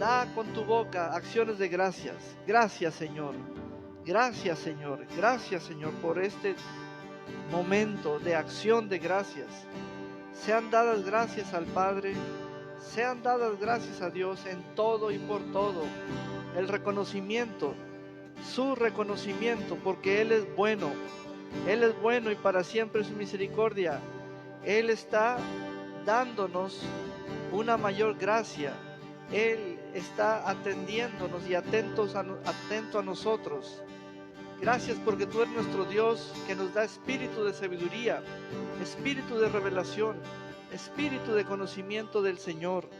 Da con tu boca acciones de gracias. Gracias, Señor. Gracias, Señor. Gracias, Señor, por este momento de acción de gracias. Sean dadas gracias al Padre. Sean dadas gracias a Dios en todo y por todo. El reconocimiento, su reconocimiento, porque Él es bueno. Él es bueno y para siempre su misericordia. Él está dándonos una mayor gracia. Él está atendiéndonos y atento a nosotros. Gracias porque tú eres nuestro Dios que nos da espíritu de sabiduría, espíritu de revelación, espíritu de conocimiento del Señor.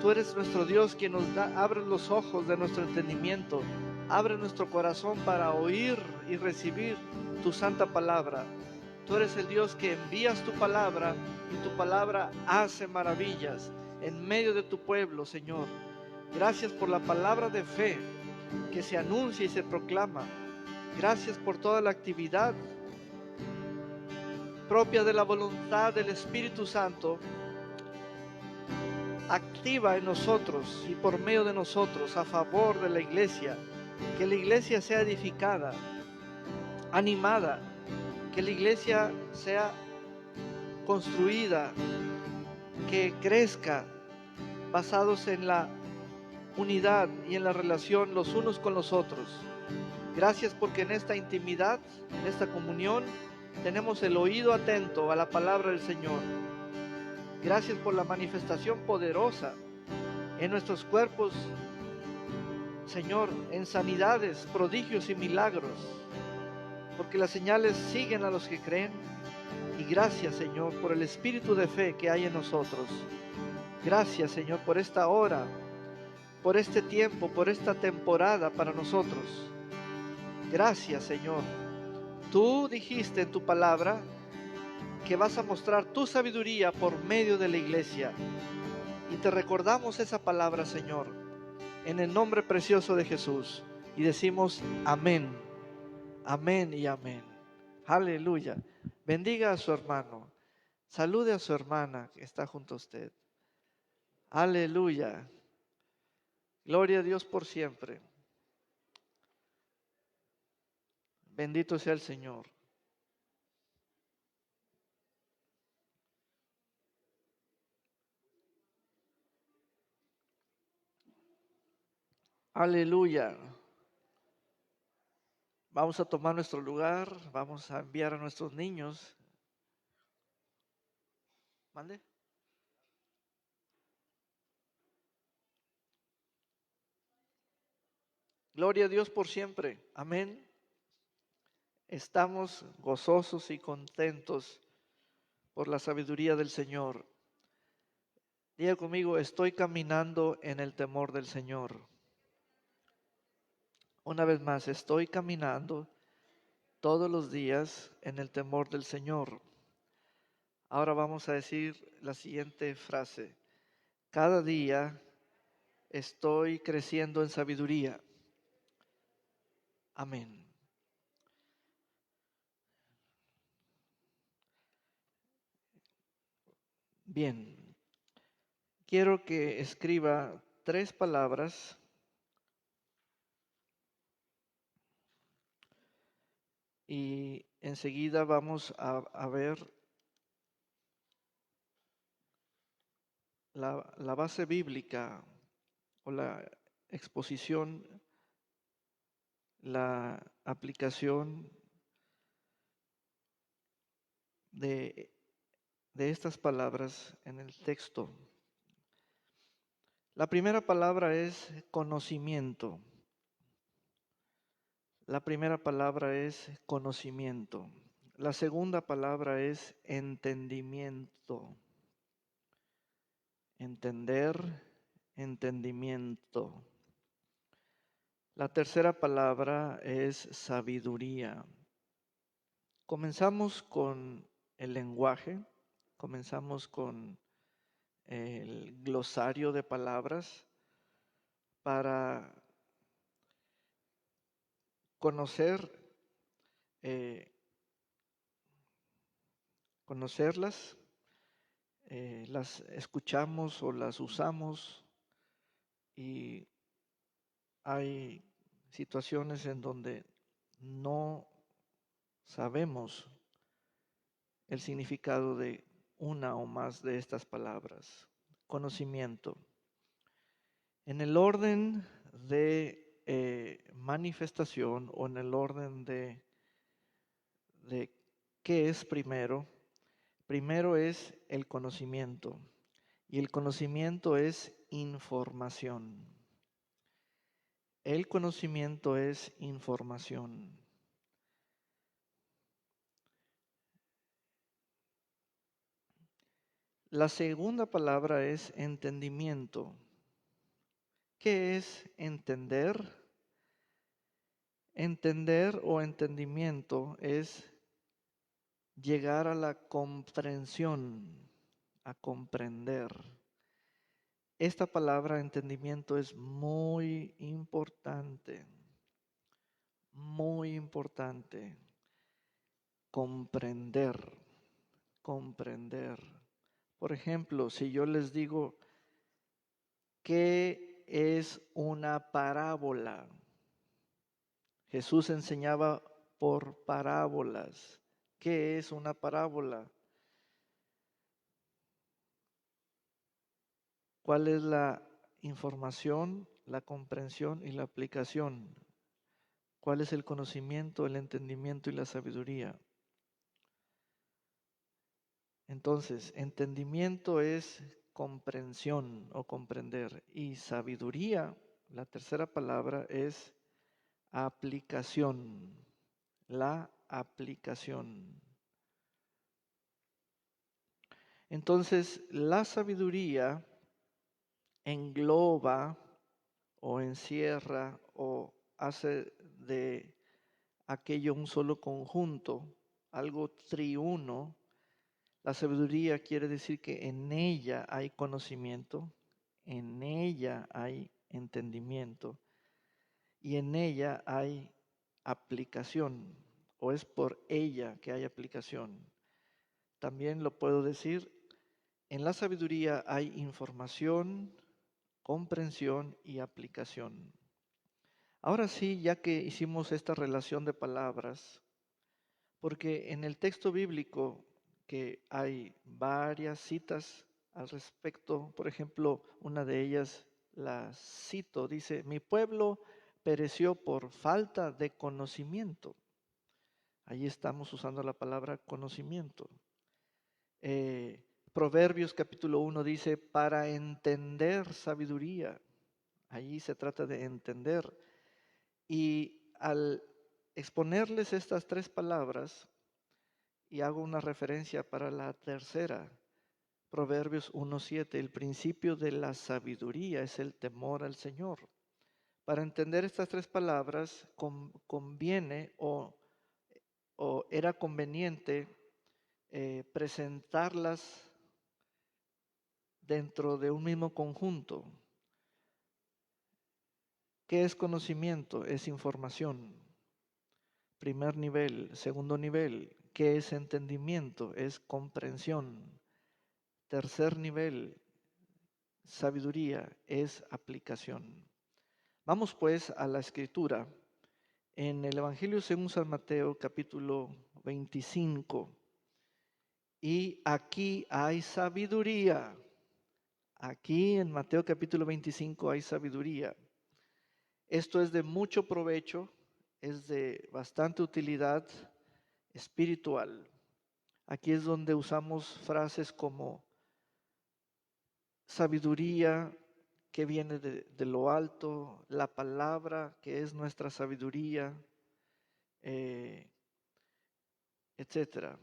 Tú eres nuestro Dios que nos abre los ojos de nuestro entendimiento, abre nuestro corazón para oír y recibir tu santa palabra. Tú eres el Dios que envías tu palabra y tu palabra hace maravillas en medio de tu pueblo, Señor. Gracias por la palabra de fe que se anuncia y se proclama. Gracias por toda la actividad propia de la voluntad del Espíritu Santo, activa en nosotros y por medio de nosotros a favor de la iglesia. Que la iglesia sea edificada, animada, que la iglesia sea construida, que crezca basados en la unidad y en la relación los unos con los otros. Gracias porque en esta intimidad, en esta comunión, tenemos el oído atento a la palabra del Señor. Gracias por la manifestación poderosa en nuestros cuerpos, Señor, en sanidades, prodigios y milagros, porque las señales siguen a los que creen. Y gracias, Señor, por el espíritu de fe que hay en nosotros. Gracias, Señor, por esta hora, por este tiempo, por esta temporada para nosotros. Gracias, Señor. Tú dijiste en tu palabra que vas a mostrar tu sabiduría por medio de la iglesia. Y te recordamos esa palabra, Señor, en el nombre precioso de Jesús. Y decimos amén, amén y amén. Aleluya. Bendiga a su hermano. Salude a su hermana que está junto a usted. Aleluya. Gloria a Dios por siempre. Bendito sea el Señor. Aleluya. Vamos a tomar nuestro lugar, vamos a enviar a nuestros niños. ¿Mande? Gloria a Dios por siempre. Amén. Estamos gozosos y contentos por la sabiduría del Señor. Diga conmigo, estoy caminando en el temor del Señor. Una vez más, estoy caminando todos los días en el temor del Señor. Ahora vamos a decir la siguiente frase. Cada día estoy creciendo en sabiduría. Amén. Bien, quiero que escriba 3 palabras y enseguida vamos a ver la base bíblica o la exposición, la aplicación de estas palabras en el texto. La primera palabra es conocimiento. La primera palabra es conocimiento. La segunda palabra es entendimiento. Entender, entendimiento. La tercera palabra es sabiduría. Comenzamos con el lenguaje, comenzamos con el glosario de palabras para conocerlas, las escuchamos o las usamos y hay situaciones en donde no sabemos el significado de una o más de estas palabras. Conocimiento. En el orden de manifestación o en el orden de qué es primero, primero es el conocimiento y el conocimiento es información. El conocimiento es información. La segunda palabra es entendimiento. ¿Qué es entender? Entender o entendimiento es llegar a la comprensión, a comprender. Esta palabra entendimiento es muy importante, muy importante. Comprender, comprender. Por ejemplo, si yo les digo, ¿qué es una parábola? Jesús enseñaba por parábolas. ¿Qué es una parábola? ¿Cuál es la información, la comprensión y la aplicación? ¿Cuál es el conocimiento, el entendimiento y la sabiduría? Entonces, entendimiento es comprensión o comprender y sabiduría, la tercera palabra es aplicación, la aplicación. Entonces, la sabiduría engloba o encierra o hace de aquello un solo conjunto, algo triuno. La sabiduría quiere decir que en ella hay conocimiento, en ella hay entendimiento y en ella hay aplicación, o es por ella que hay aplicación. También lo puedo decir, en la sabiduría hay información, comprensión y aplicación. Ahora sí, ya que hicimos esta relación de palabras, porque en el texto bíblico que hay varias citas al respecto, por ejemplo, una de ellas la cito, dice, mi pueblo pereció por falta de conocimiento. Allí estamos usando la palabra conocimiento. Proverbios capítulo 1 dice, para entender sabiduría. Allí se trata de entender. Y al exponerles estas tres palabras, y hago una referencia para la tercera, Proverbios 1:7, el principio de la sabiduría es el temor al Señor. Para entender estas tres palabras conviene o era conveniente presentarlas dentro de un mismo conjunto. ¿Qué es conocimiento? Es información. Primer nivel. Segundo nivel. ¿Qué es entendimiento? Es comprensión. Tercer nivel. Sabiduría. Es aplicación. Vamos pues a la escritura. En el Evangelio según San Mateo, capítulo 25. Y aquí hay sabiduría. Aquí en Mateo capítulo 25 hay sabiduría. Esto es de mucho provecho, es de bastante utilidad espiritual. Aquí es donde usamos frases como sabiduría que viene de lo alto, la palabra que es nuestra sabiduría, etc.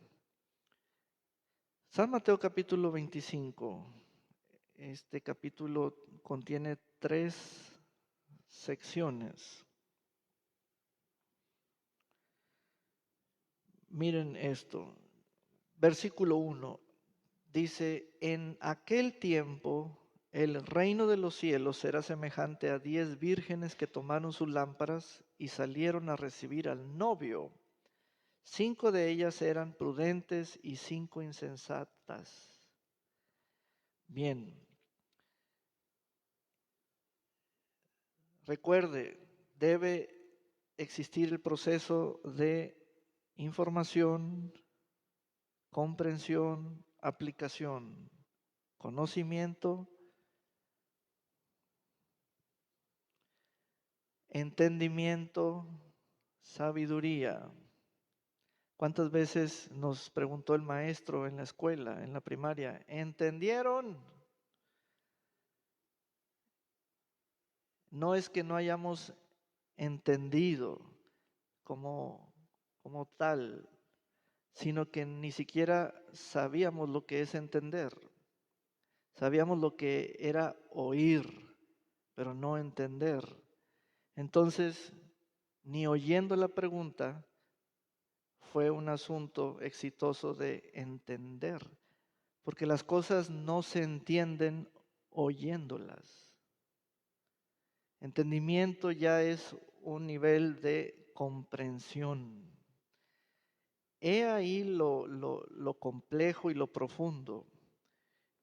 San Mateo capítulo 25. Este capítulo contiene 3 secciones. Miren esto. Versículo 1 dice, en aquel tiempo el reino de los cielos será semejante a 10 vírgenes que tomaron sus lámparas y salieron a recibir al novio. 5 de ellas eran prudentes y 5 insensatas. Bien, Recuerde, debe existir el proceso de información, comprensión, aplicación, conocimiento, entendimiento, sabiduría. ¿Cuántas veces nos preguntó el maestro en la escuela, en la primaria? ¿Entendieron? No es que no hayamos entendido como tal, sino que ni siquiera sabíamos lo que es entender. Sabíamos lo que era oír, pero no entender. Entonces, ni oyendo la pregunta, fue un asunto exitoso de entender, porque las cosas no se entienden oyéndolas. Entendimiento ya es un nivel de comprensión. He ahí lo complejo y lo profundo.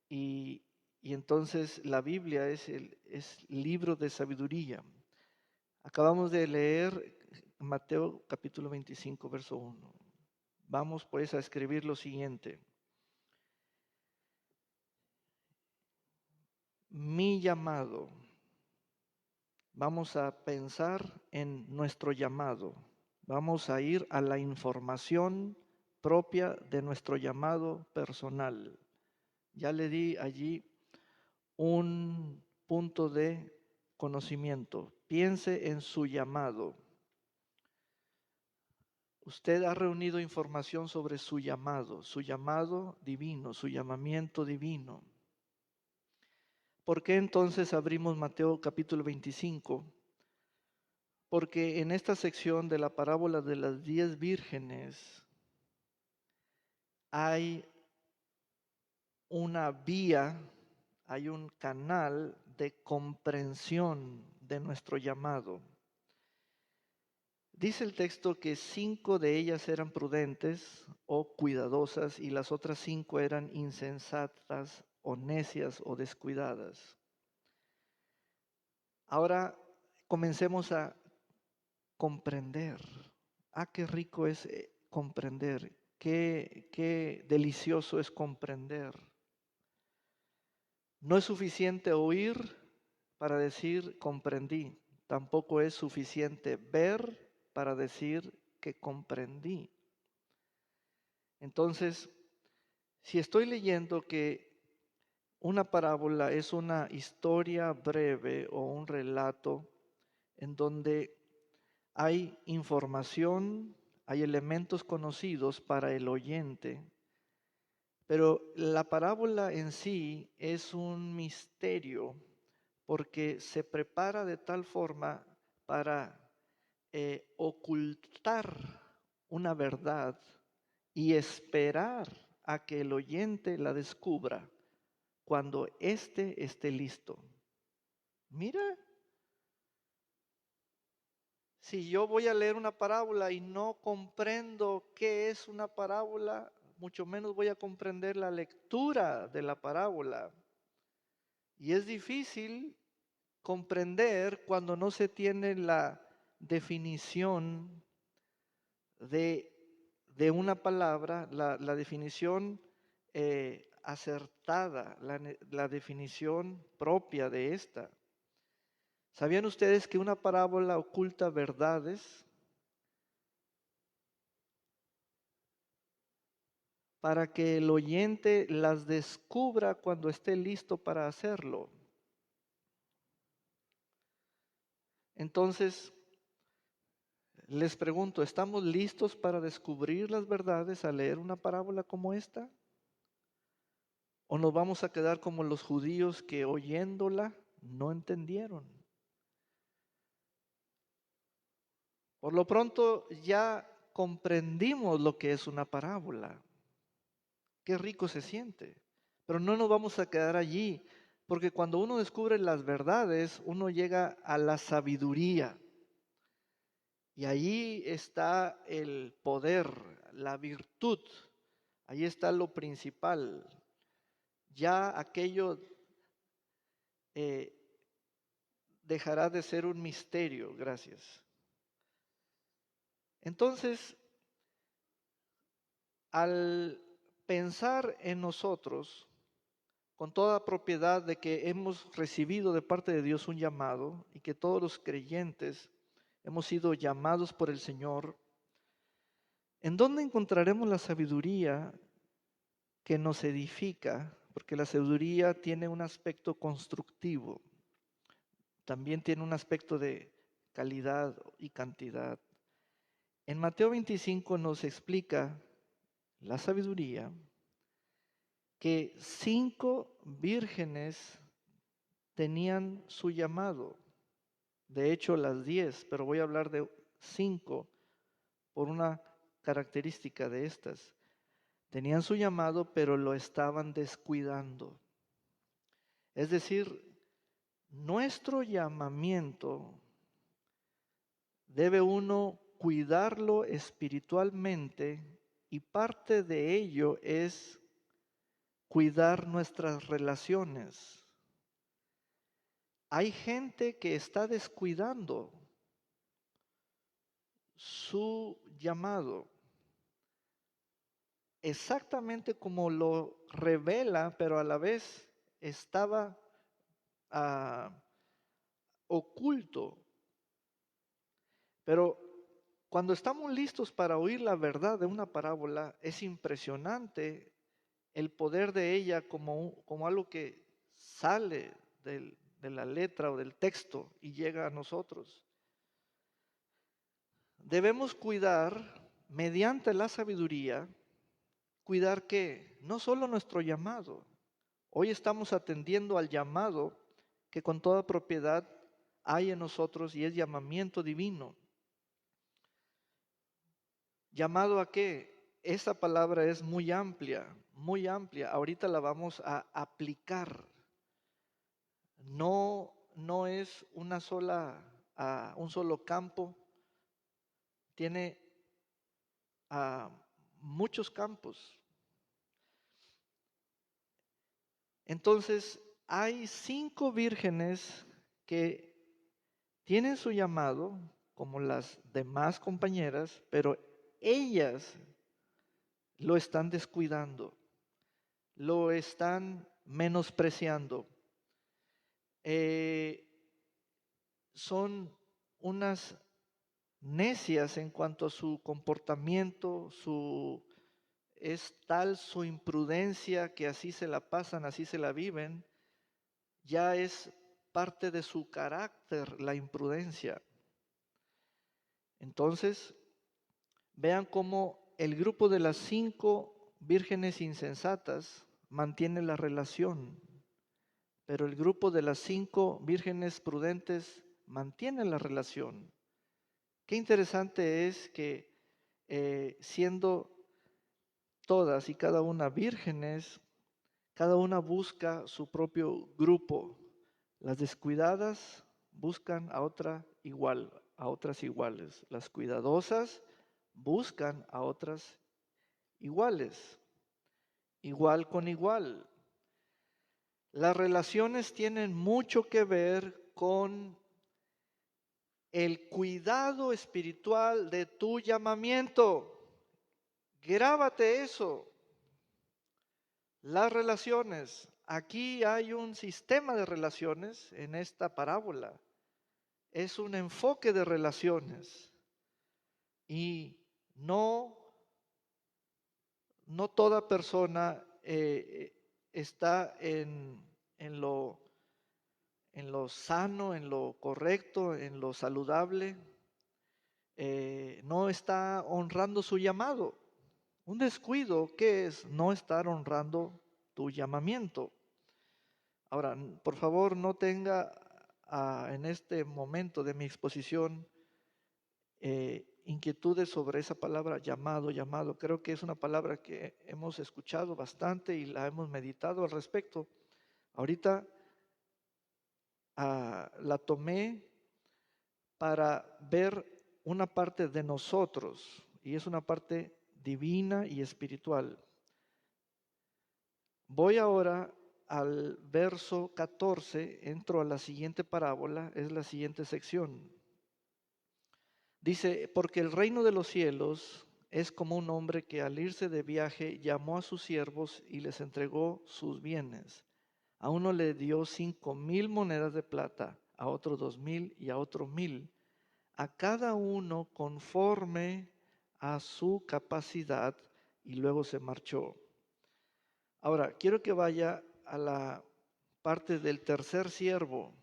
Y entonces la Biblia es libro de sabiduría. Acabamos de leer Mateo capítulo 25, verso 1. Vamos pues a escribir lo siguiente. Mi llamado. Vamos a pensar en nuestro llamado. Vamos a ir a la información propia de nuestro llamado personal. Ya le di allí un punto de conocimiento. Piense en su llamado. Usted ha reunido información sobre su llamado divino, su llamamiento divino. ¿Por qué entonces abrimos Mateo capítulo 25? Porque en esta sección de la parábola de las 10 vírgenes hay una vía, hay un canal de comprensión de nuestro llamado. Dice el texto que 5 de ellas eran prudentes o cuidadosas y las otras 5 eran insensatas o necias o descuidadas. Ahora comencemos a comprender. Ah, qué rico es comprender. Qué delicioso es comprender. No es suficiente oír para decir comprendí. Tampoco es suficiente ver para decir que comprendí. Entonces, si estoy leyendo que una parábola es una historia breve o un relato en donde hay información, hay elementos conocidos para el oyente, pero la parábola en sí es un misterio porque se prepara de tal forma para ocultar una verdad y esperar a que el oyente la descubra cuando éste esté listo. Mira, si yo voy a leer una parábola y no comprendo qué es una parábola, mucho menos voy a comprender la lectura de la parábola. Y es difícil comprender cuando no se tiene la definición de una palabra, la definición acertada, la definición propia de esta. ¿Sabían ustedes que una parábola oculta verdades para que el oyente las descubra cuando esté listo para hacerlo? Entonces, les pregunto, ¿estamos listos para descubrir las verdades al leer una parábola como esta? ¿O nos vamos a quedar como los judíos que oyéndola no entendieron? Por lo pronto ya comprendimos lo que es una parábola. Qué rico se siente. Pero no nos vamos a quedar allí, porque cuando uno descubre las verdades, uno llega a la sabiduría. Y allí está el poder, la virtud. Ahí está lo principal. Ya aquello dejará de ser un misterio. Gracias. Entonces, al pensar en nosotros con toda propiedad de que hemos recibido de parte de Dios un llamado y que todos los creyentes hemos sido llamados por el Señor, ¿en dónde encontraremos la sabiduría que nos edifica? Porque la sabiduría tiene un aspecto constructivo, también tiene un aspecto de calidad y cantidad. En Mateo 25 nos explica la sabiduría que 5 vírgenes tenían su llamado. De hecho, las 10, pero voy a hablar de 5 por una característica de estas. Tenían su llamado, pero lo estaban descuidando. Es decir, nuestro llamamiento debe uno cuidarlo espiritualmente y parte de ello es cuidar nuestras relaciones. Hay gente que está descuidando su llamado, exactamente como lo revela, pero a la vez estaba oculto. Pero cuando estamos listos para oír la verdad de una parábola, es impresionante el poder de ella como algo que sale de la letra o del texto y llega a nosotros. Debemos cuidar, mediante la sabiduría, cuidar que no solo nuestro llamado. Hoy estamos atendiendo al llamado que con toda propiedad hay en nosotros y es llamamiento divino. ¿Llamado a qué? Esa palabra es muy amplia, muy amplia. Ahorita la vamos a aplicar. No es un solo campo. Tiene muchos campos. Entonces, hay 5 vírgenes que tienen su llamado, como las demás compañeras, pero ellas lo están descuidando, lo están menospreciando. Son unas necias en cuanto a su comportamiento, es tal su imprudencia que así se la pasan, así se la viven, ya es parte de su carácter la imprudencia. Entonces, vean cómo el grupo de las 5 vírgenes insensatas mantiene la relación, pero el grupo de las 5 vírgenes prudentes mantiene la relación. Qué interesante es que siendo todas y cada una vírgenes, cada una busca su propio grupo. Las descuidadas buscan a otra igual, a otras iguales. Las cuidadosas buscan a otras iguales, igual con igual. Las relaciones tienen mucho que ver con el cuidado espiritual de tu llamamiento. Grábate eso. Las relaciones. Aquí hay un sistema de relaciones en esta parábola. Es un enfoque de relaciones. Y no toda persona está en lo sano, en lo correcto, en lo saludable. No está honrando su llamado. Un descuido, ¿qué es? No estar honrando tu llamamiento. Ahora, por favor, no tenga en este momento de mi exposición inquietudes sobre esa palabra llamado. Creo que es una palabra que hemos escuchado bastante y la hemos meditado al respecto. Ahorita la tomé para ver una parte de nosotros y es una parte divina y espiritual. Voy ahora al verso 14, entro a la siguiente parábola, es la siguiente sección. Dice, porque el reino de los cielos es como un hombre que al irse de viaje llamó a sus siervos y les entregó sus bienes. A uno le dio 5,000 monedas de plata, a otro 2,000 y a otro 1,000, a cada uno conforme a su capacidad, y luego se marchó. Ahora, quiero que vaya a la parte del tercer siervo.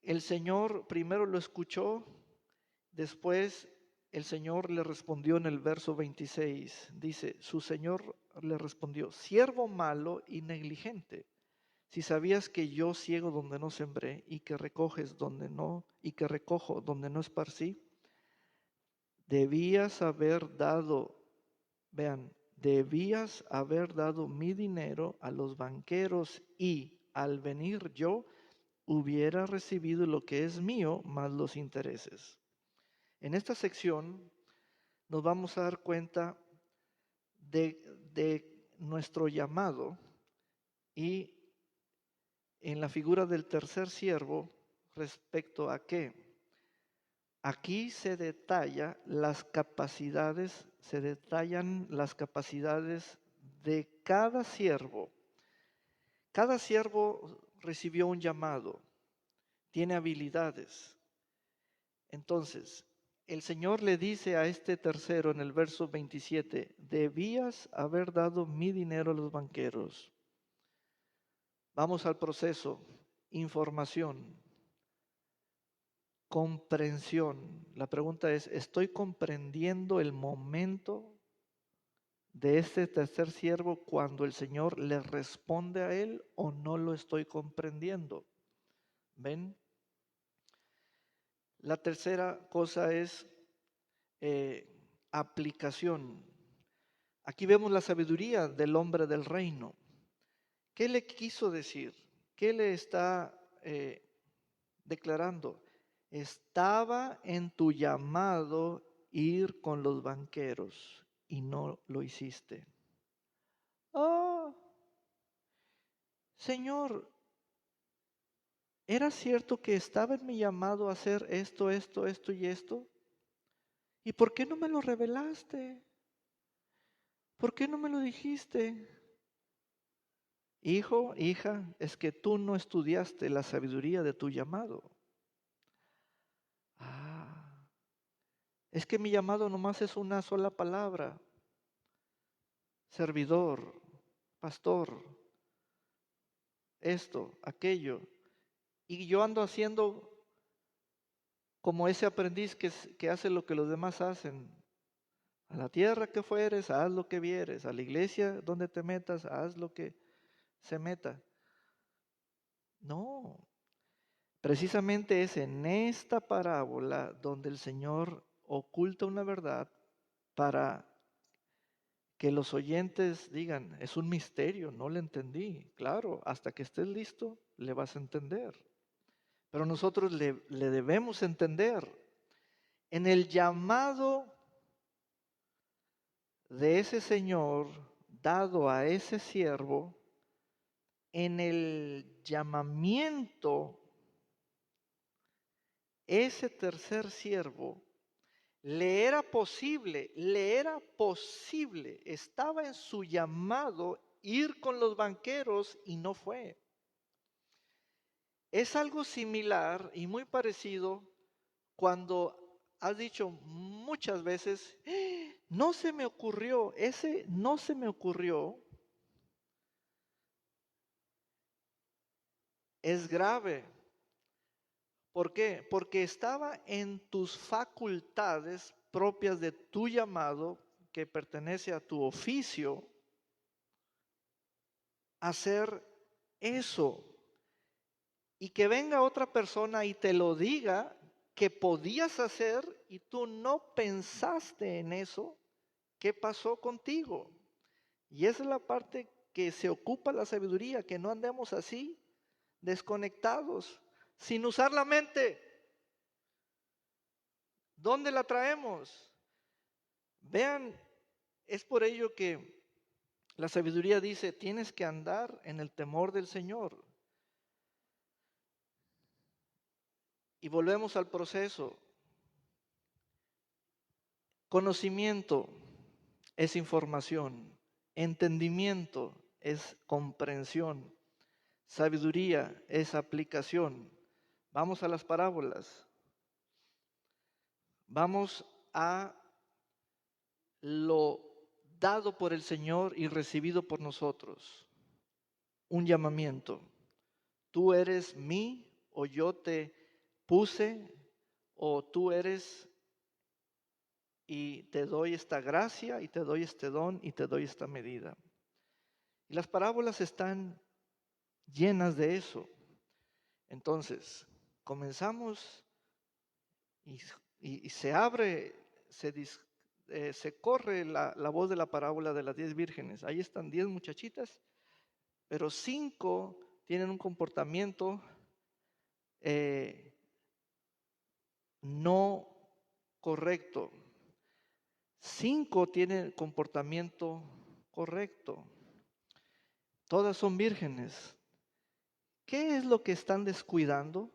El Señor primero lo escuchó, después el Señor le respondió en el verso 26. Dice, su Señor le respondió, siervo malo y negligente. Si sabías que yo ciego donde no sembré y que recoges donde no, y que recojo donde no esparcí, debías haber dado, vean, debías haber dado mi dinero a los banqueros y al venir yo hubiera recibido lo que es mío más los intereses. En esta sección nos vamos a dar cuenta de nuestro llamado y en la figura del tercer siervo respecto a qué. Aquí se detallan las capacidades de cada siervo. Cada siervo recibió un llamado, tiene habilidades. Entonces, el Señor le dice a este tercero en el verso 27, debías haber dado mi dinero a los banqueros. Vamos al proceso, información, comprensión. La pregunta es, ¿estoy comprendiendo el momento de este tercer siervo cuando el Señor le responde a él o no lo estoy comprendiendo? ¿Ven? La tercera cosa es aplicación. Aquí vemos la sabiduría del hombre del reino. ¿Qué le quiso decir? ¿Qué le está declarando? Estaba en tu llamado ir con los banqueros y no lo hiciste. Oh, Señor, ¿era cierto que estaba en mi llamado a hacer esto, esto, esto y esto? ¿Y por qué no me lo revelaste? ¿Por qué no me lo dijiste? Hijo, hija, es que tú no estudiaste la sabiduría de tu llamado. Ah, es que mi llamado nomás es una sola palabra. Servidor, pastor, esto, aquello. Y yo ando haciendo como ese aprendiz que hace lo que los demás hacen. A la tierra que fueres, haz lo que vieres. A la iglesia donde te metas, haz lo que se meta. No, precisamente es en esta parábola donde el Señor oculta una verdad para que los oyentes digan, es un misterio, no le entendí. Claro, hasta que estés listo, le vas a entender. Pero nosotros le debemos entender. En el llamado de ese Señor dado a ese siervo, en el llamamiento, ese tercer siervo, le era posible, estaba en su llamado ir con los banqueros y no fue. Es algo similar y muy parecido cuando has dicho muchas veces, no se me ocurrió, ese no se me ocurrió, es grave. ¿Por qué? Porque estaba en tus facultades propias de tu llamado, que pertenece a tu oficio, hacer eso. Y que venga otra persona y te lo diga que podías hacer y tú no pensaste en eso, ¿qué pasó contigo? Y esa es la parte que se ocupa la sabiduría, que no andemos así, desconectados, sin usar la mente. ¿Dónde la traemos? Vean, es por ello que La sabiduría dice, tienes que andar en el temor del Señor. Y volvemos al proceso. Conocimiento es información, entendimiento es comprensión, sabiduría es aplicación. Vamos a las parábolas. Vamos a lo dado por el Señor y recibido por nosotros. Un llamamiento. Tú eres mí, o yo te puse, o tú eres y te doy esta gracia y te doy este don y te doy esta medida. Y las parábolas están llenas de eso. Entonces, comenzamos y se abre, se corre la voz de la parábola de las 10 vírgenes. Ahí están 10 muchachitas, pero 5 tienen un comportamiento no correcto. 5 tienen comportamiento correcto. Todas son vírgenes. ¿Qué es lo que están descuidando?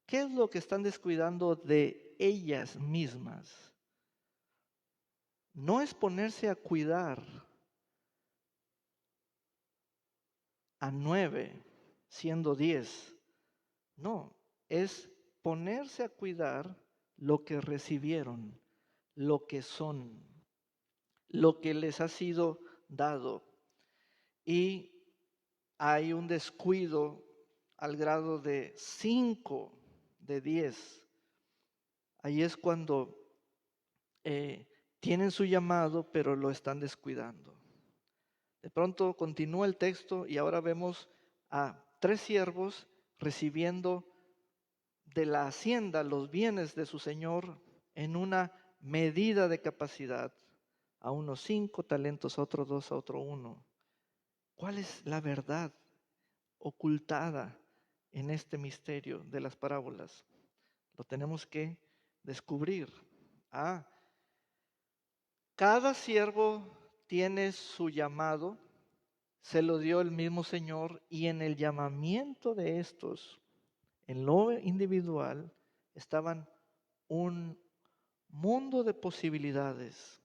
¿Qué es lo que están descuidando de ellas mismas? No es ponerse a cuidar a 9 siendo 10. No, es ponerse a cuidar lo que recibieron, lo que son, lo que les ha sido dado. Y hay un descuido al grado de 5 de 10. Ahí es cuando tienen su llamado, pero lo están descuidando. De pronto continúa el texto y ahora vemos a 3 siervos recibiendo de la hacienda los bienes de su señor en una medida de capacidad. A unos 5 talentos, a otros 2, a otro 1. ¿Cuál es la verdad ocultada en este misterio de las parábolas? Lo tenemos que descubrir. Cada siervo tiene su llamado, se lo dio el mismo Señor, y en el llamamiento de estos, en lo individual, estaban un mundo de posibilidades.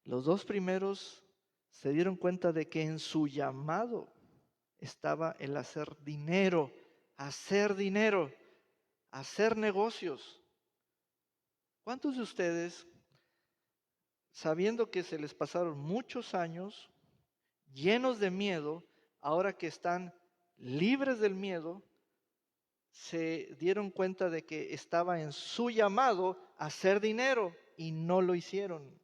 Los 2 primeros se dieron cuenta de que en su llamado estaba el hacer dinero, hacer negocios. ¿Cuántos de ustedes, sabiendo que se les pasaron muchos años llenos de miedo, ahora que están libres del miedo, se dieron cuenta de que estaba en su llamado a hacer dinero y no lo hicieron?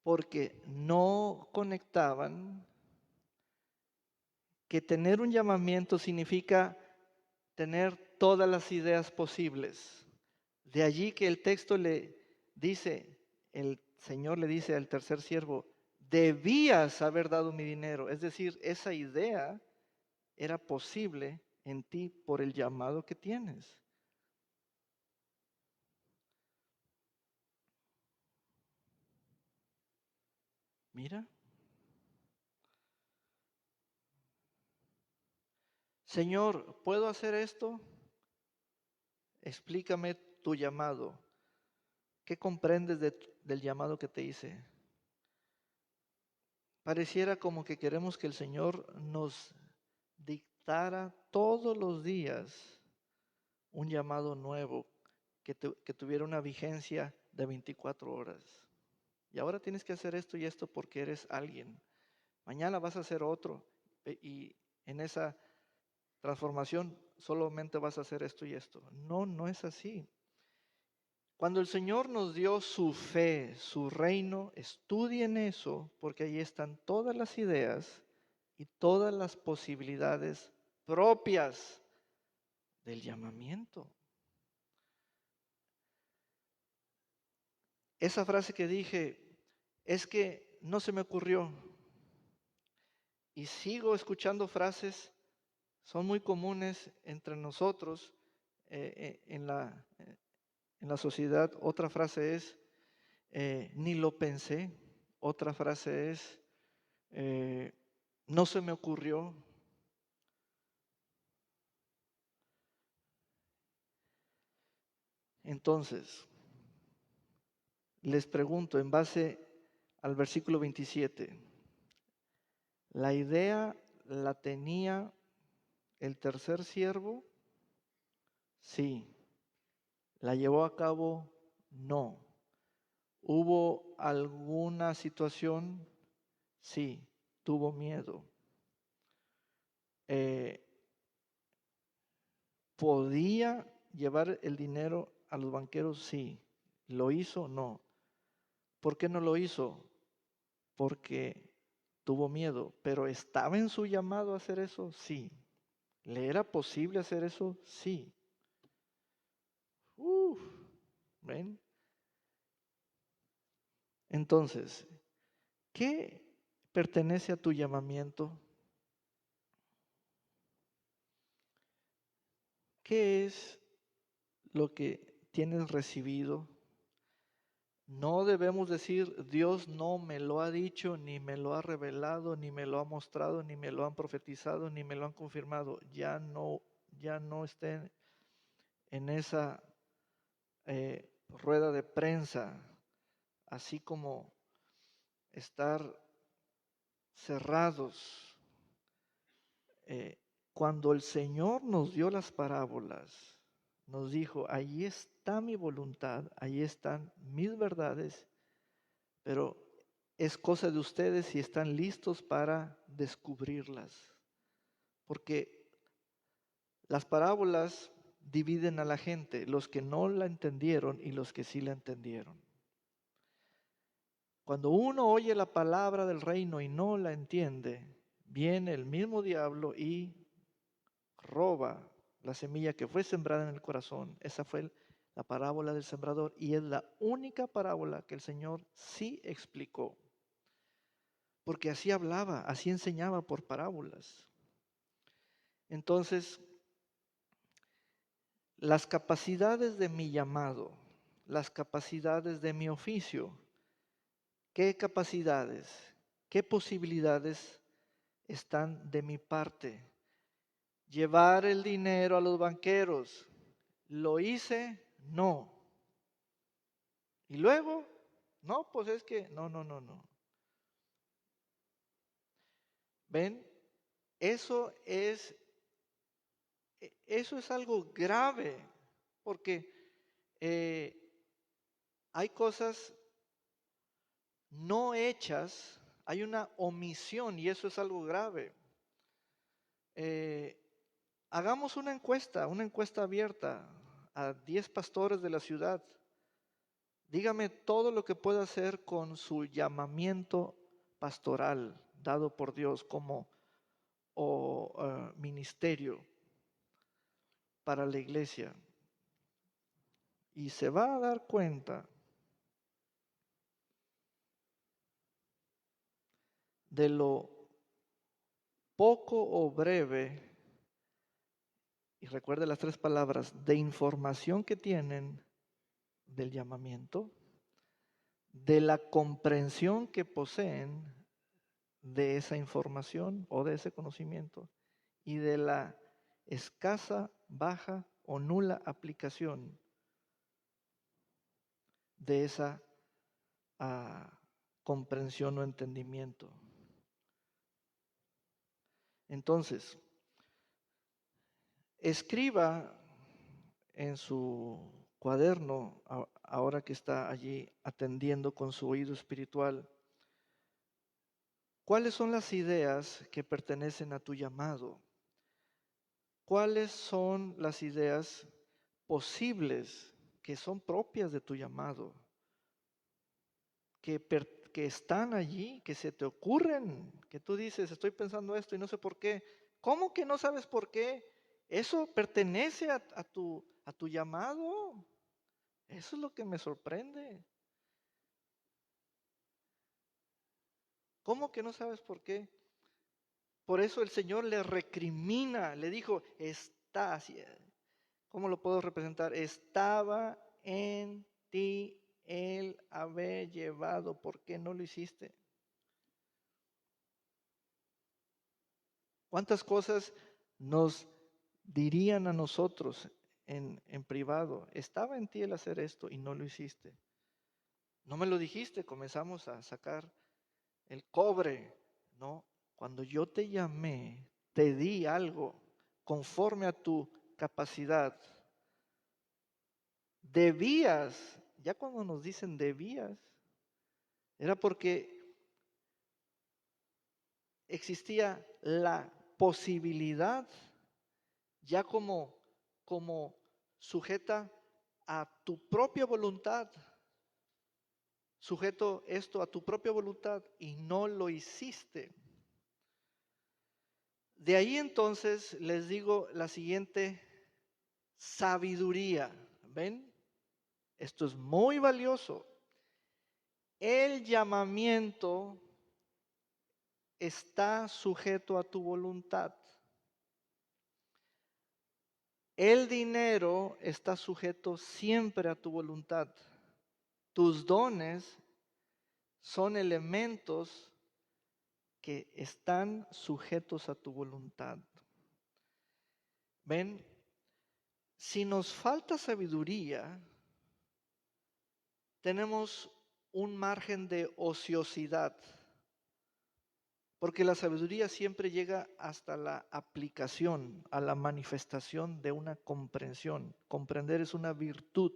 Porque no conectaban que tener un llamamiento significa tener todas las ideas posibles. De allí que el texto le dice, el Señor le dice al tercer siervo, debías haber dado mi dinero. Es decir, esa idea era posible en ti por el llamado que tienes. Mira. Señor, ¿puedo hacer esto? Explícame tu llamado. ¿Qué comprendes del llamado que te hice? Pareciera como que queremos que el Señor nos dictara todos los días un llamado nuevo que tuviera una vigencia de 24 horas. Y ahora tienes que hacer esto y esto porque eres alguien. Mañana vas a hacer otro y en esa transformación solamente vas a hacer esto y esto. No, no es así. Cuando el Señor nos dio su fe, su reino, estudien eso, porque ahí están todas las ideas y todas las posibilidades propias del llamamiento. Esa frase que dije, es que no se me ocurrió. Y sigo escuchando frases, son muy comunes entre nosotros en la sociedad. Otra frase es, ni lo pensé. Otra frase es, no se me ocurrió. Entonces, les pregunto en base al versículo 27, ¿la idea la tenía el tercer siervo? Sí. ¿La llevó a cabo? No. ¿Hubo alguna situación? Sí. Tuvo miedo. ¿Podía llevar el dinero a los banqueros? Sí. ¿Lo hizo? No. ¿Por qué no lo hizo? Porque tuvo miedo. ¿Pero estaba en su llamado a hacer eso? Sí. ¿Le era posible hacer eso? Sí. ¿Ven? Entonces, ¿qué pertenece a tu llamamiento? ¿Qué es lo que tienes recibido? No debemos decir, Dios no me lo ha dicho, ni me lo ha revelado, ni me lo ha mostrado, ni me lo han profetizado, ni me lo han confirmado. Ya no estén en esa rueda de prensa, así como estar cerrados. Cuando el Señor nos dio las parábolas, nos dijo, ahí está mi voluntad, ahí están mis verdades, pero es cosa de ustedes si están listos para descubrirlas. Porque las parábolas dividen a la gente, los que no la entendieron y los que sí la entendieron. Cuando uno oye la palabra del reino y no la entiende, viene el mismo diablo y roba la semilla que fue sembrada en el corazón. Esa fue la parábola del sembrador y es la única parábola que el Señor sí explicó. Porque así hablaba, así enseñaba por parábolas. Entonces, las capacidades de mi llamado, las capacidades de mi oficio, ¿qué capacidades, qué posibilidades están de mi parte? Llevar el dinero a los banqueros. ¿Lo hice? No. Y luego, no, pues es que, no. ¿Ven? Eso es algo grave, porque hay cosas no hechas, hay una omisión y eso es algo grave. Hagamos una encuesta abierta a 10 pastores de la ciudad. Dígame todo lo que puede hacer con su llamamiento pastoral dado por Dios como ministerio para la iglesia. Y se va a dar cuenta de lo poco o breve, y recuerde las 3 palabras, de información que tienen del llamamiento, de la comprensión que poseen de esa información o de ese conocimiento y de la escasa, baja o nula aplicación de esa comprensión o entendimiento. Entonces, escriba en su cuaderno, ahora que está allí atendiendo con su oído espiritual, ¿cuáles son las ideas que pertenecen a tu llamado? ¿Cuáles son las ideas posibles que son propias de tu llamado? Que están allí, que se te ocurren, que tú dices, estoy pensando esto y no sé por qué. ¿Cómo que no sabes por qué? Eso pertenece a tu llamado. Eso es lo que me sorprende. ¿Cómo que no sabes por qué? Por eso el Señor le recrimina, le dijo, ¿cómo lo puedo representar? Estaba en ti Él haber llevado, ¿por qué no lo hiciste? ¿Cuántas cosas nos dirían a nosotros en privado? Estaba en ti el hacer esto y no lo hiciste. No me lo dijiste, comenzamos a sacar el cobre, ¿no? Cuando yo te llamé, te di algo conforme a tu capacidad. Debías, ya cuando nos dicen debías, era porque existía la posibilidad, ya como sujeta a tu propia voluntad, sujeto esto a tu propia voluntad y no lo hiciste. De ahí entonces les digo la siguiente sabiduría. ¿Ven? Esto es muy valioso. El llamamiento está sujeto a tu voluntad. El dinero está sujeto siempre a tu voluntad. Tus dones son elementos que están sujetos a tu voluntad. ¿Ven? Si nos falta sabiduría, tenemos un margen de ociosidad, porque la sabiduría siempre llega hasta la aplicación, a la manifestación de una comprensión. Comprender es una virtud.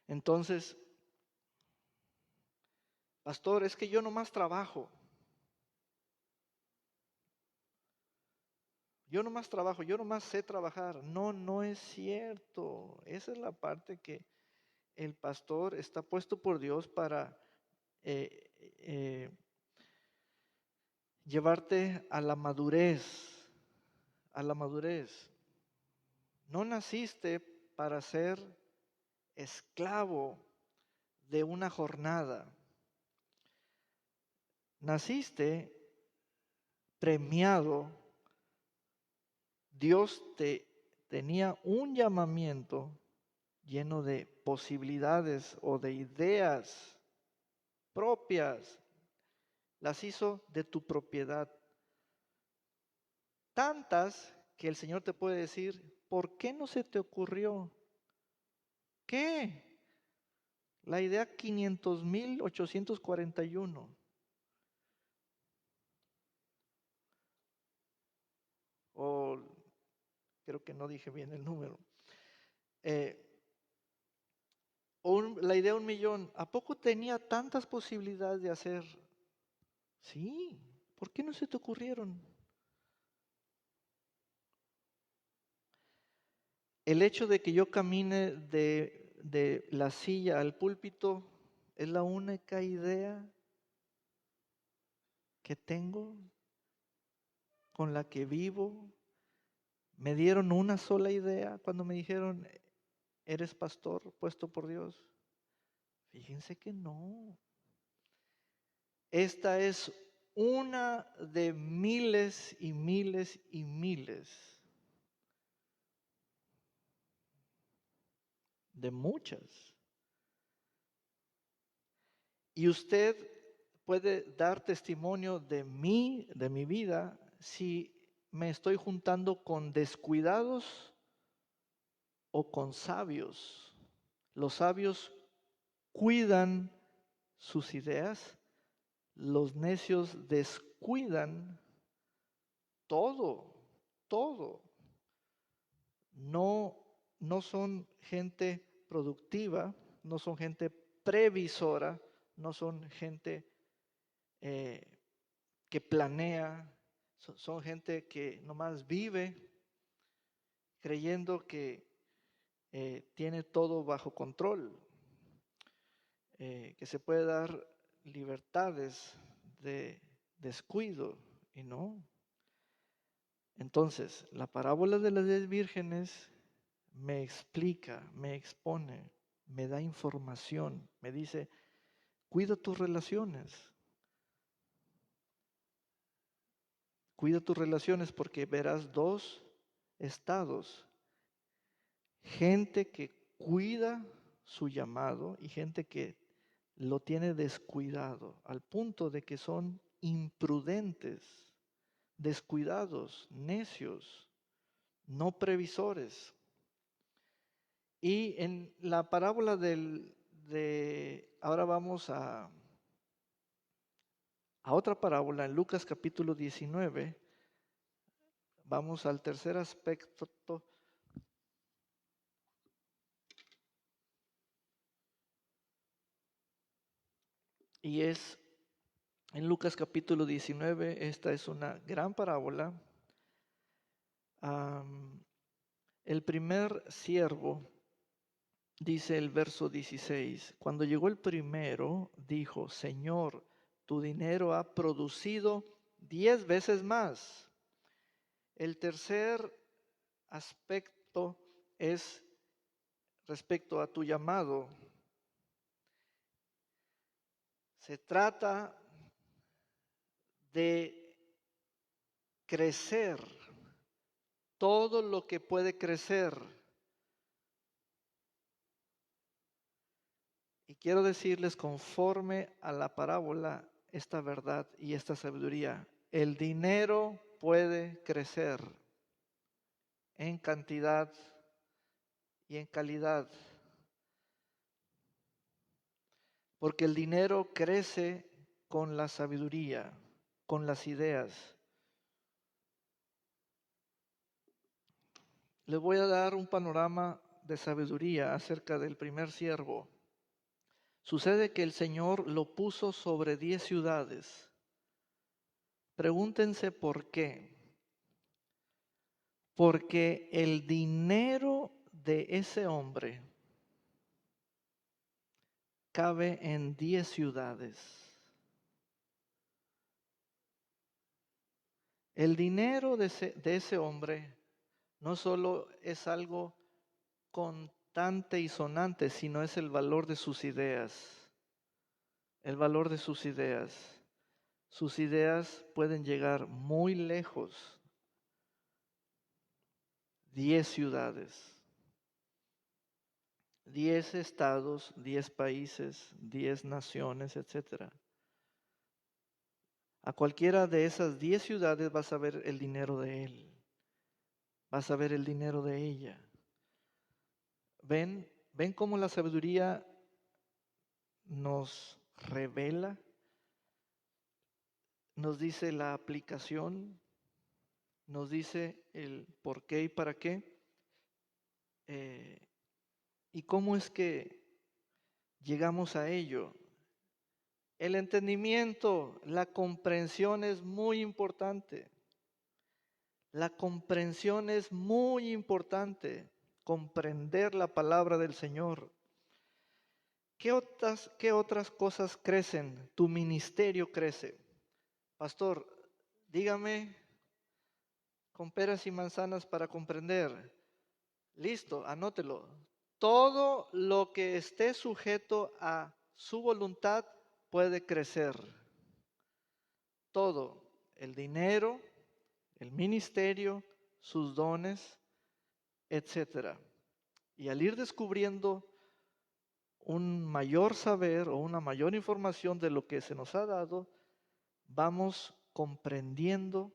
Entonces, pastor, es que yo nomás trabajo. Yo nomás trabajo, yo nomás sé trabajar. No, no es cierto. Esa es la parte que el pastor está puesto por Dios para eh, eh, llevarte a la madurez, a la madurez. No naciste para ser esclavo de una jornada. Naciste premiado. Dios te tenía un llamamiento lleno de posibilidades o de ideas propias. Las hizo de tu propiedad. Tantas que el Señor te puede decir, ¿por qué no se te ocurrió? ¿Qué? La idea 500,841. O creo que no dije bien el número. La idea 1,000,000. ¿A poco tenía tantas posibilidades de hacer? Sí. ¿Por qué no se te ocurrieron? El hecho de que yo camine de la silla al púlpito es la única idea que tengo, con la que vivo. Me dieron una sola idea cuando me dijeron, ¿eres pastor puesto por Dios? Fíjense que no. Esta es una de miles y miles y miles, de muchas. Y usted puede dar testimonio de mí, de mi vida, si me estoy juntando con descuidados o con sabios. Los sabios cuidan sus ideas, los necios descuidan todo, todo. No, no son gente productiva, no son gente previsora, no son gente que planea, son gente que nomás vive creyendo que tiene todo bajo control, que se puede dar libertades de descuido y no. Entonces, la parábola de las 10 vírgenes me explica, me expone, me da información, me dice, cuida tus relaciones, Cuida tus relaciones porque verás dos estados. Gente que cuida su llamado y gente que lo tiene descuidado, al punto de que son imprudentes, descuidados, necios, no previsores. Y en la parábola ahora vamos a otra parábola, en Lucas capítulo 19, vamos al tercer aspecto, y es en Lucas capítulo 19, esta es una gran parábola. El primer siervo, dice el verso 16, cuando llegó el primero, dijo, Señor, tu dinero ha producido 10 veces más. El tercer aspecto es respecto a tu llamado. Se trata de crecer todo lo que puede crecer. Y quiero decirles conforme a la parábola esta verdad y esta sabiduría. El dinero puede crecer en cantidad y en calidad. Porque el dinero crece con la sabiduría, con las ideas. Les voy a dar un panorama de sabiduría acerca del primer siervo. Sucede que el Señor lo puso sobre 10 ciudades. Pregúntense por qué. Porque el dinero de ese hombre cabe en 10 ciudades. El dinero de ese hombre no solo es algo contante y sonante, sino es el valor de sus ideas. El valor de sus ideas. Sus ideas pueden llegar muy lejos. 10 ciudades, 10 estados, 10 países, 10 naciones, etc. A cualquiera de esas 10 ciudades vas a ver el dinero de él. Vas a ver el dinero de ella. ¿Ven cómo la sabiduría nos revela? Nos dice la aplicación, nos dice el por qué y para qué. ¿Y cómo es que llegamos a ello? El entendimiento, la comprensión es muy importante. La comprensión es muy importante. Comprender la palabra del Señor. ¿Qué otras cosas crecen? Tu ministerio crece. Pastor, dígame con peras y manzanas para comprender. Listo, anótelo. Todo lo que esté sujeto a su voluntad puede crecer. Todo, el dinero, el ministerio, sus dones, etcétera. Y al ir descubriendo un mayor saber o una mayor información de lo que se nos ha dado, vamos comprendiendo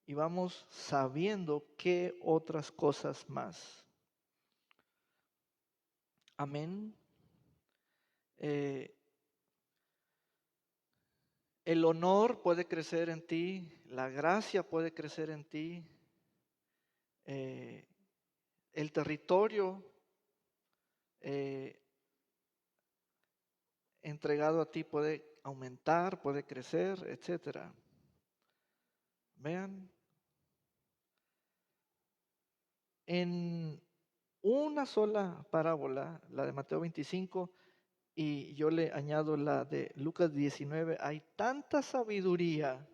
y vamos sabiendo qué otras cosas más. Amén. El honor puede crecer en ti, la gracia puede crecer en ti, el territorio entregado a ti puede aumentar, puede crecer, etcétera. Vean, en una sola parábola, la de Mateo 25, y yo le añado la de Lucas 19, hay tanta sabiduría,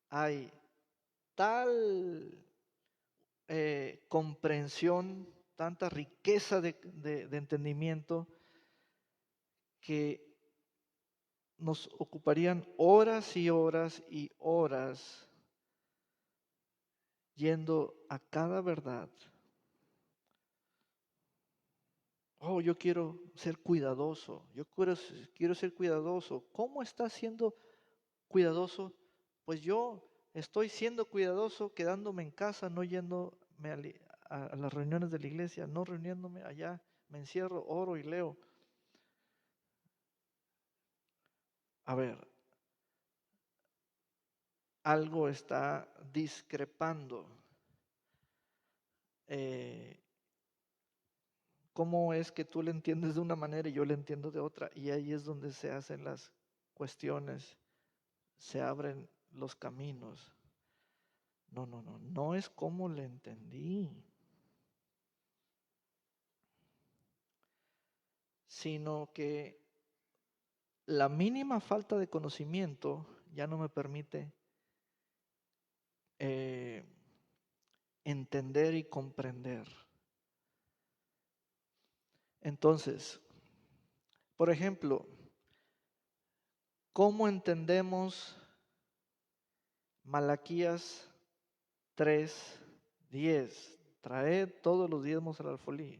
hay tal comprensión, tanta riqueza de entendimiento, que nos ocuparían horas y horas y horas yendo a cada verdad. Oh, yo quiero ser cuidadoso, quiero ser cuidadoso. ¿Cómo estás siendo cuidadoso? Pues yo estoy siendo cuidadoso quedándome en casa, no yéndome a las reuniones de la iglesia, no reuniéndome allá, me encierro, oro y leo. A ver, algo está discrepando. Eh, ¿Cómo es que tú le entiendes de una manera y yo le entiendo de otra? Y ahí es donde se hacen las cuestiones, se abren los caminos. No, no, no, no es como le entendí, sino que la mínima falta de conocimiento ya no me permite eh, entender y comprender. Entonces, por ejemplo, ¿cómo entendemos Malaquías 3:10? Traed todos los diezmos al alfolí.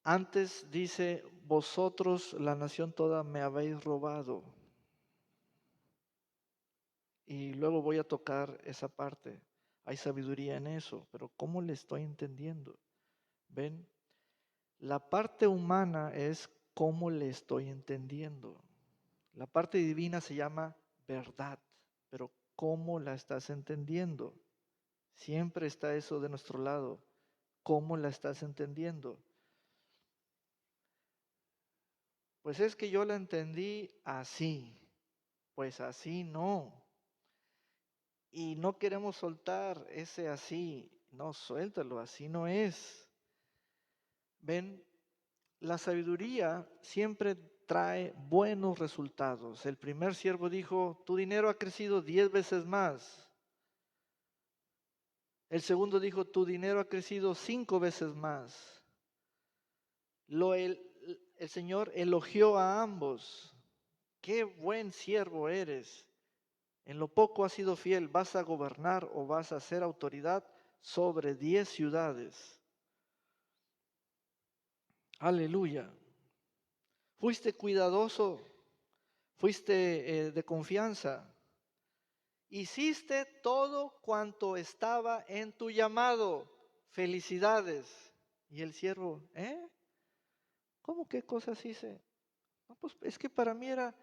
Antes dice, vosotros, la nación toda, me habéis robado. Y luego voy a tocar esa parte. Hay sabiduría en eso, pero ¿cómo le estoy entendiendo? ¿Ven? La parte humana es cómo le estoy entendiendo. La parte divina se llama verdad, pero ¿cómo la estás entendiendo? Siempre está eso de nuestro lado. ¿Cómo la estás entendiendo? Pues es que yo la entendí así. Pues así no. Y no queremos soltar ese así. No, suéltalo, así no es. Ven, la sabiduría siempre trae buenos resultados. El primer siervo dijo, tu dinero ha crecido 10 veces más. El segundo dijo, tu dinero ha crecido 5 veces más. El Señor elogió a ambos. Qué buen siervo eres. En lo poco has sido fiel, vas a gobernar o vas a ser autoridad sobre 10 ciudades. Aleluya. Fuiste cuidadoso, fuiste de confianza. Hiciste todo cuanto estaba en tu llamado. Felicidades. Y el siervo, ¿eh? ¿Cómo qué cosas hice? No, pues es que para mí era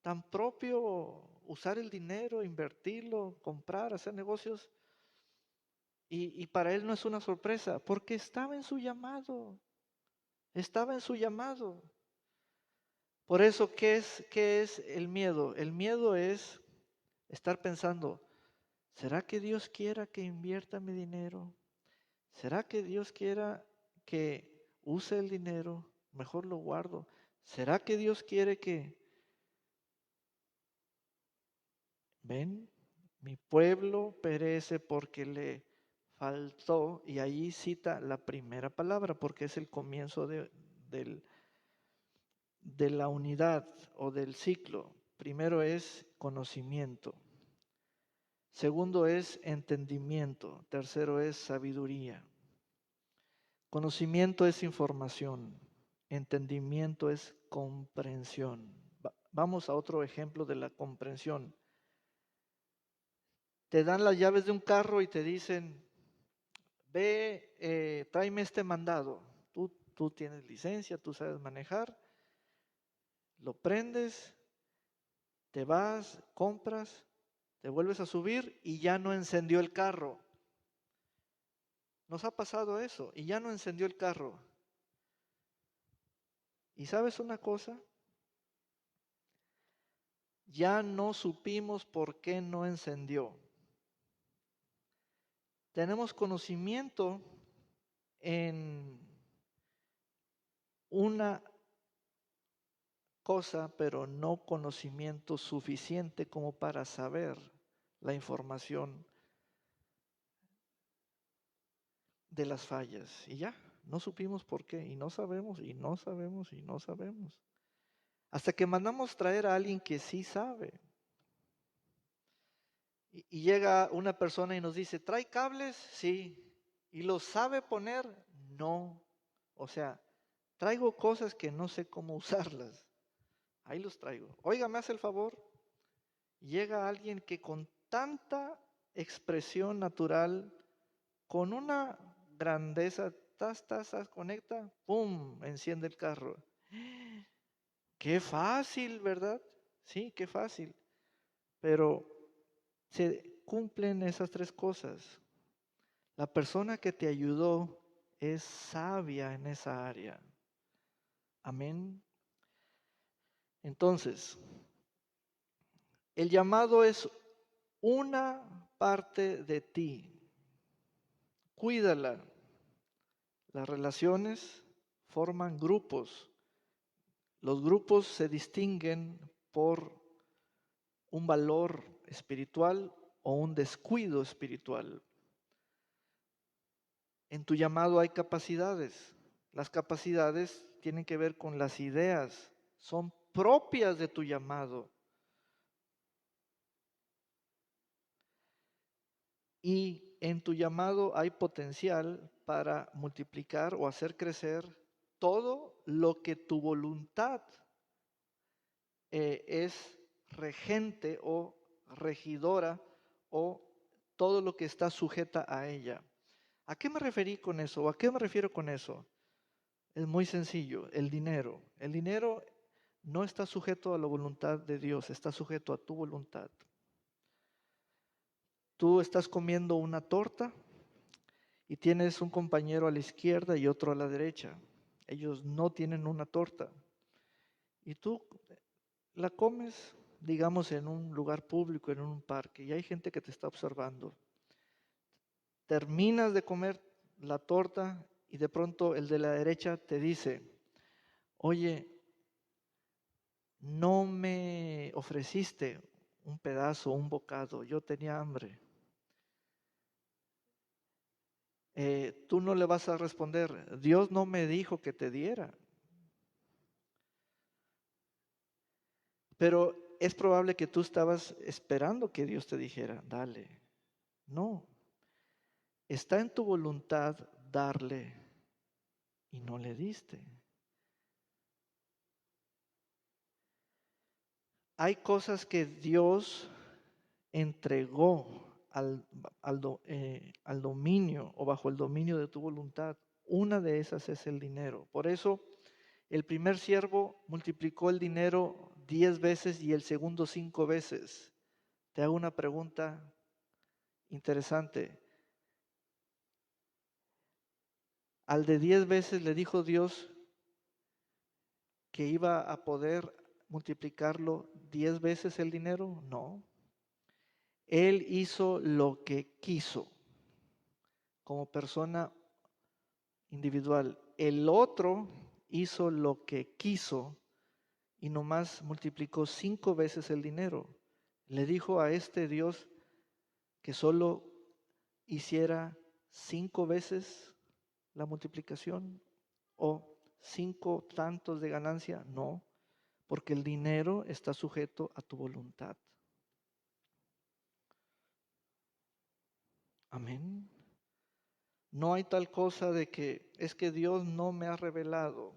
tan propio usar el dinero, invertirlo, comprar, hacer negocios. Y para él no es una sorpresa, porque estaba en su llamado. Estaba en su llamado. Por eso, qué es el miedo? El miedo es estar pensando, ¿será que Dios quiera que invierta mi dinero? ¿Será que Dios quiera que use el dinero? Mejor lo guardo. ¿Será que Dios quiere que... Ven, mi pueblo perece porque le faltó, y ahí cita la primera palabra, porque es el comienzo de la unidad o del ciclo. Primero es conocimiento. Segundo es entendimiento. Tercero es sabiduría. Conocimiento es información. Entendimiento es comprensión. Vamos a otro ejemplo de la comprensión. Te dan las llaves de un carro y te dicen, ve, tráeme este mandado. Tú tienes licencia, tú sabes manejar, lo prendes, te vas, compras, te vuelves a subir y ya no encendió el carro. Nos ha pasado eso y ya no encendió el carro. ¿Y sabes una cosa? Ya no supimos por qué no encendió. Tenemos conocimiento en una cosa, pero no conocimiento suficiente como para saber la información de las fallas. Y ya, no supimos por qué, y no sabemos, y no sabemos, y no sabemos. hasta que mandamos traer a alguien que sí sabe. Y llega una persona y nos dice, ¿trae cables? Sí. ¿Y los sabe poner? No. O sea, traigo cosas que no sé cómo usarlas. Ahí los traigo. Oiga, ¿me hace el favor? Llega alguien que con tanta expresión natural, con una grandeza, conecta, ¡pum!, enciende el carro. Qué fácil, ¿verdad? Sí, qué fácil. Pero se cumplen esas tres cosas. La persona que te ayudó es sabia en esa área. Amén. Entonces, el llamado es una parte de ti. Cuídala. Las relaciones forman grupos. Los grupos se distinguen por un valor espiritual o un descuido espiritual. En tu llamado hay capacidades. Las capacidades tienen que ver con las ideas, son propias de tu llamado. Y en tu llamado hay potencial para multiplicar o hacer crecer todo lo que tu voluntad es regente o regidora o todo lo que está sujeta a ella. ¿A qué me referí con eso? ¿O a qué me refiero con eso? Es muy sencillo, el dinero. El dinero no está sujeto a la voluntad de Dios, está sujeto a tu voluntad. Tú estás comiendo una torta y tienes un compañero a la izquierda y otro a la derecha. Ellos no tienen una torta. Y tú la comes, digamos, en un lugar público, en un parque, y hay gente que te está observando. Terminas de comer la torta y de pronto el de la derecha te dice, oye, no me ofreciste un pedazo, un bocado, yo tenía hambre. Tú no le vas a responder, Dios no me dijo que te diera. Pero es probable que tú estabas esperando que Dios te dijera, dale. No, está en tu voluntad darle y no le diste. Hay cosas que Dios entregó al dominio o bajo el dominio de tu voluntad. Una de esas es el dinero. Por eso el primer siervo multiplicó el dinero 10 veces y el segundo 5 veces. Te hago una pregunta interesante. Al de 10 veces le dijo Dios que iba a poder multiplicarlo 10 veces el dinero. No. Él hizo lo que quiso como persona individual. El otro hizo lo que quiso y nomás multiplicó 5 veces el dinero. Le dijo a este Dios que solo hiciera 5 veces la multiplicación o 5 tantos de ganancia. No, porque el dinero está sujeto a tu voluntad. Amén. No hay tal cosa de que es que Dios no me ha revelado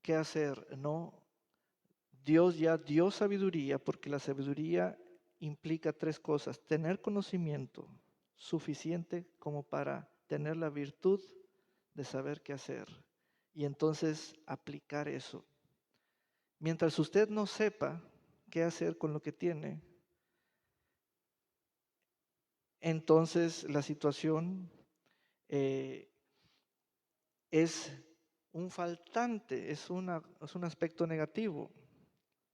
qué hacer. No, Dios ya dio sabiduría porque la sabiduría implica tres cosas. Tener conocimiento suficiente como para tener la virtud de saber qué hacer y entonces aplicar eso. Mientras usted no sepa qué hacer con lo que tiene, entonces la situación es un faltante, es un aspecto negativo.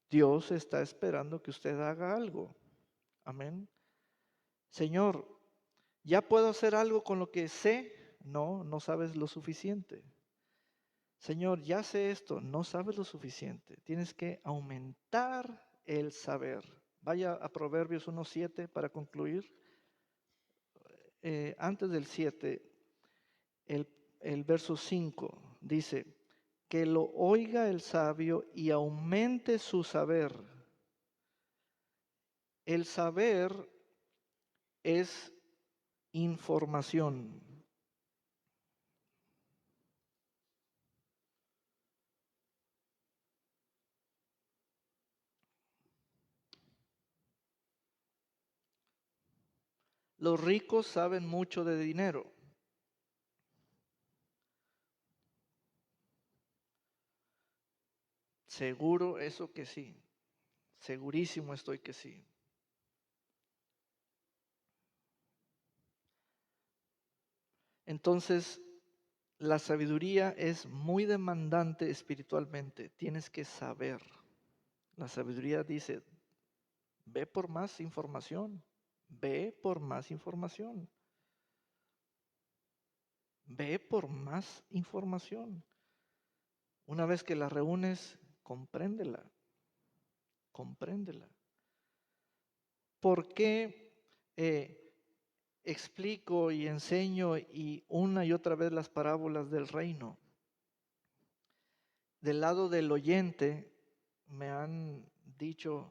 Dios está esperando que usted haga algo. Amén. Señor, ¿ya puedo hacer algo con lo que sé? No, no sabes lo suficiente. Señor, ya sé esto, no sabes lo suficiente. Tienes que aumentar el saber. Vaya a Proverbios 1:7 para concluir. Antes del 7, el verso 5 dice, que lo oiga el sabio y aumente su saber. El saber es información. Los ricos saben mucho de dinero. Seguro eso que sí. Segurísimo estoy que sí. Entonces, la sabiduría es muy demandante espiritualmente. Tienes que saber. La sabiduría dice, ve por más información. Ve por más información. Ve por más información. Una vez que la reúnes, compréndela. Compréndela. ¿Por qué explico y enseño y una y otra vez las parábolas del reino? Del lado del oyente me han dicho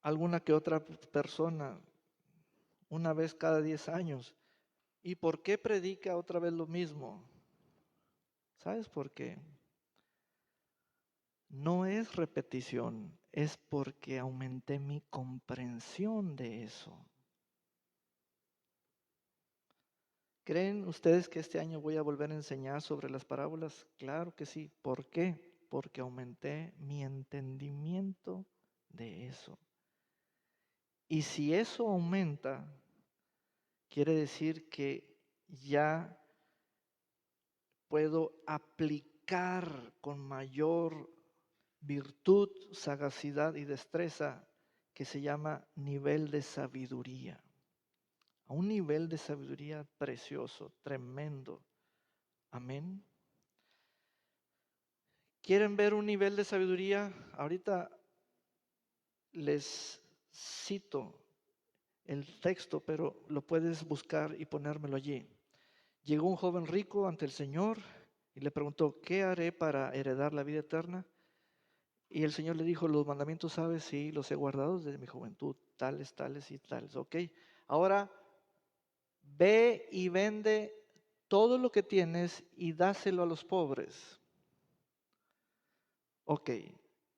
alguna que otra persona una vez cada 10 años, ¿y por qué predica otra vez lo mismo? ¿Sabes por qué? No es repetición, es porque aumenté mi comprensión de eso. ¿Creen ustedes que este año voy a volver a enseñar sobre las parábolas? Claro que sí. ¿Por qué? Porque aumenté mi entendimiento de eso. Y si eso aumenta, quiere decir que ya puedo aplicar con mayor virtud, sagacidad y destreza que se llama nivel de sabiduría. A un nivel de sabiduría precioso, tremendo. Amén. ¿Quieren ver un nivel de sabiduría? Ahorita les cito el texto, pero lo puedes buscar y ponérmelo allí. Llegó un joven rico ante el Señor y le preguntó, ¿qué haré para heredar la vida eterna? Y el Señor le dijo, los mandamientos sabes, sí, los he guardado desde mi juventud, tales, tales y tales. Ok, ahora ve y vende todo lo que tienes y dáselo a los pobres. Ok,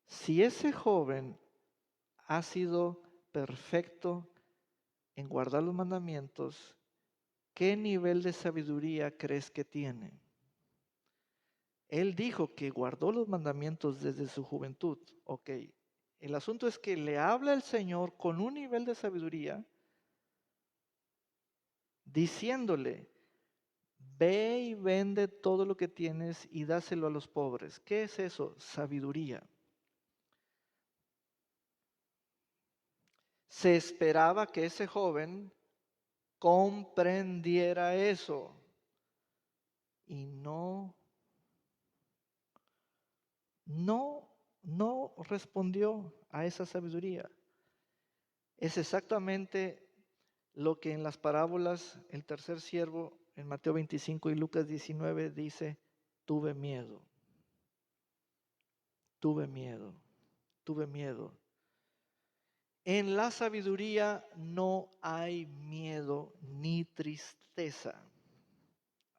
si ese joven ha sido perfecto en guardar los mandamientos, ¿qué nivel de sabiduría crees que tiene? Él dijo que guardó los mandamientos desde su juventud. Ok, el asunto es que le habla el Señor con un nivel de sabiduría, diciéndole, ve y vende todo lo que tienes y dáselo a los pobres. ¿Qué es eso? Sabiduría. Se esperaba que ese joven comprendiera eso y no respondió a esa sabiduría. Es exactamente lo que en las parábolas el tercer siervo en Mateo 25 y Lucas 19 dice, tuve miedo, tuve miedo, tuve miedo. En la sabiduría no hay miedo ni tristeza,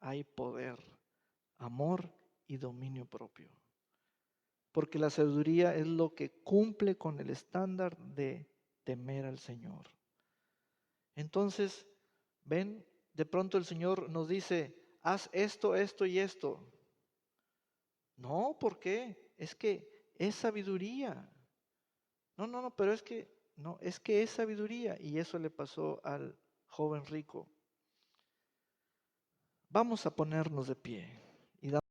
hay poder, amor y dominio propio. Porque la sabiduría es lo que cumple con el estándar de temer al Señor. Entonces, ven, de pronto el Señor nos dice, haz esto, esto y esto. No, ¿por qué? Es que es sabiduría. No, pero es que es sabiduría. Y eso le pasó al joven rico. Vamos a ponernos de pie.